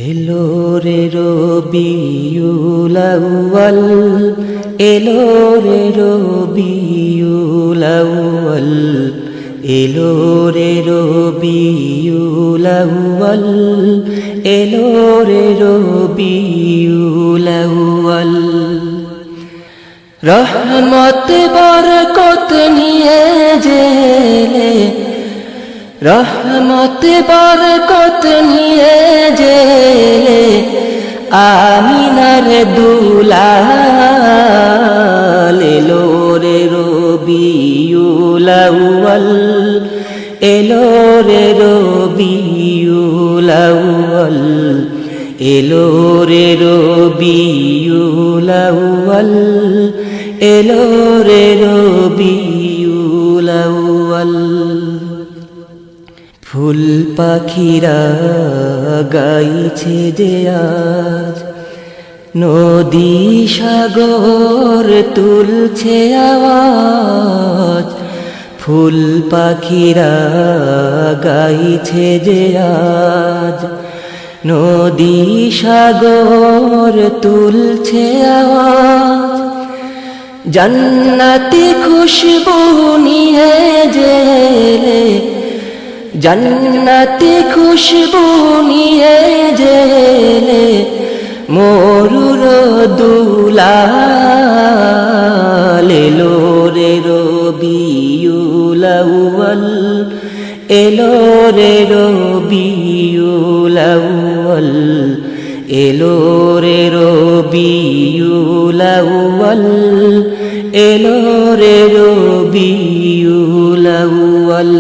এলো রে রবিউল আউয়াল, এলো রে রবিউল আউয়াল, এলো রে রবিউল আউয়াল, এলো রে রবিউল আউয়াল। রহমত বরকত নিয়ে জেলে, রহমত বরকত নিয়ে জেলে, আমিনার দুলাল। এলো রে রবিউল আউয়াল, এলো রে রবিউল আউয়াল, এলো রে রবিউল আউয়াল, এলো রে রবিউল আউয়াল। ফুল পাখিরা গাইছে যে আজ, নদী সাগর তুলছে আওয়াজ। ফুল পাখিরা গাইছে যে আজ, নদী সাগর তুলছে আওয়াজ। জান্নাতি খুশবু নিয়ে জেলে, জান্নাতি খুশবু নিয়ে জেলে, মরুর দুলাল। এলো রে রবিউল আউয়াল, এলো রে রবিউল আউয়াল, এলো রে রবিউল আউয়াল, এলো রে রবিউল আউয়াল।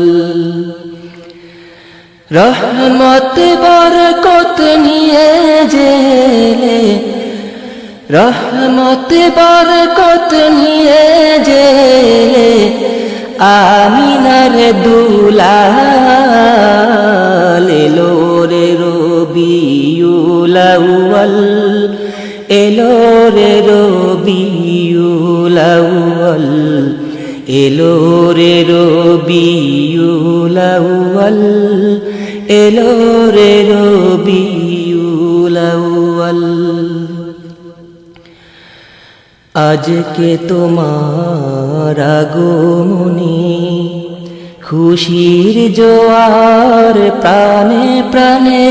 রহমত বরকত নিয়ে জেলে, রহমত বরকত নিয়ে জেলে, আমিনার দুলাল। এলো রে রবিউল আউয়াল, এলো রে রবিউল আউয়াল, এলো রে রবিউল আউয়াল, এলো রে রবিউল আউয়াল। আজকে তোমার আগমনে খুশির জোয়ার প্রাণে প্রাণে।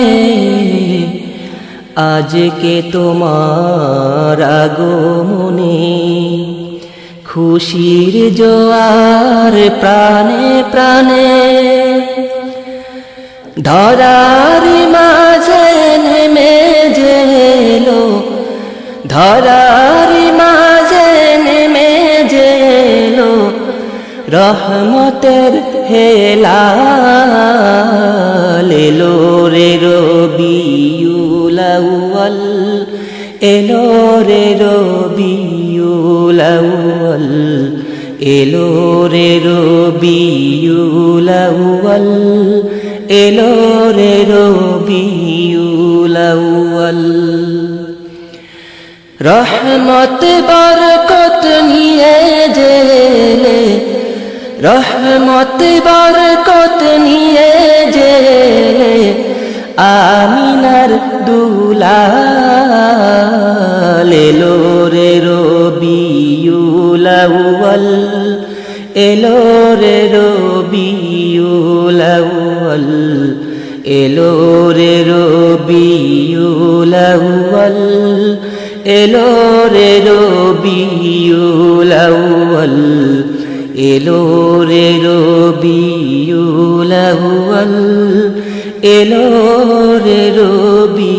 আজকে তোমার আগমনে খুশির জোয়ার প্রাণে প্রাণে। ধরার মাঝে নেমে জেলো, ধরার মাঝে নেমে জেলো, রহমতের হেলাল। এলো রে রবিউল আউয়াল, এলো রে রবিউল আউয়াল, এলো রে রবিউল আউয়াল, এলো রে রবিউল আউয়াল। রহমত বরকত নিয়ে জেলে, রহমত বরকত নিয়ে জেলে, আমিনার দুলাল। এলো রে রবিউল আউয়াল, এলো রে রবিউল আউয়াল, এলো রে রবিউল আউয়াল, এলো রে রবিউল আউয়াল, এলো রে রবিউল আউয়াল, এলো রে রবি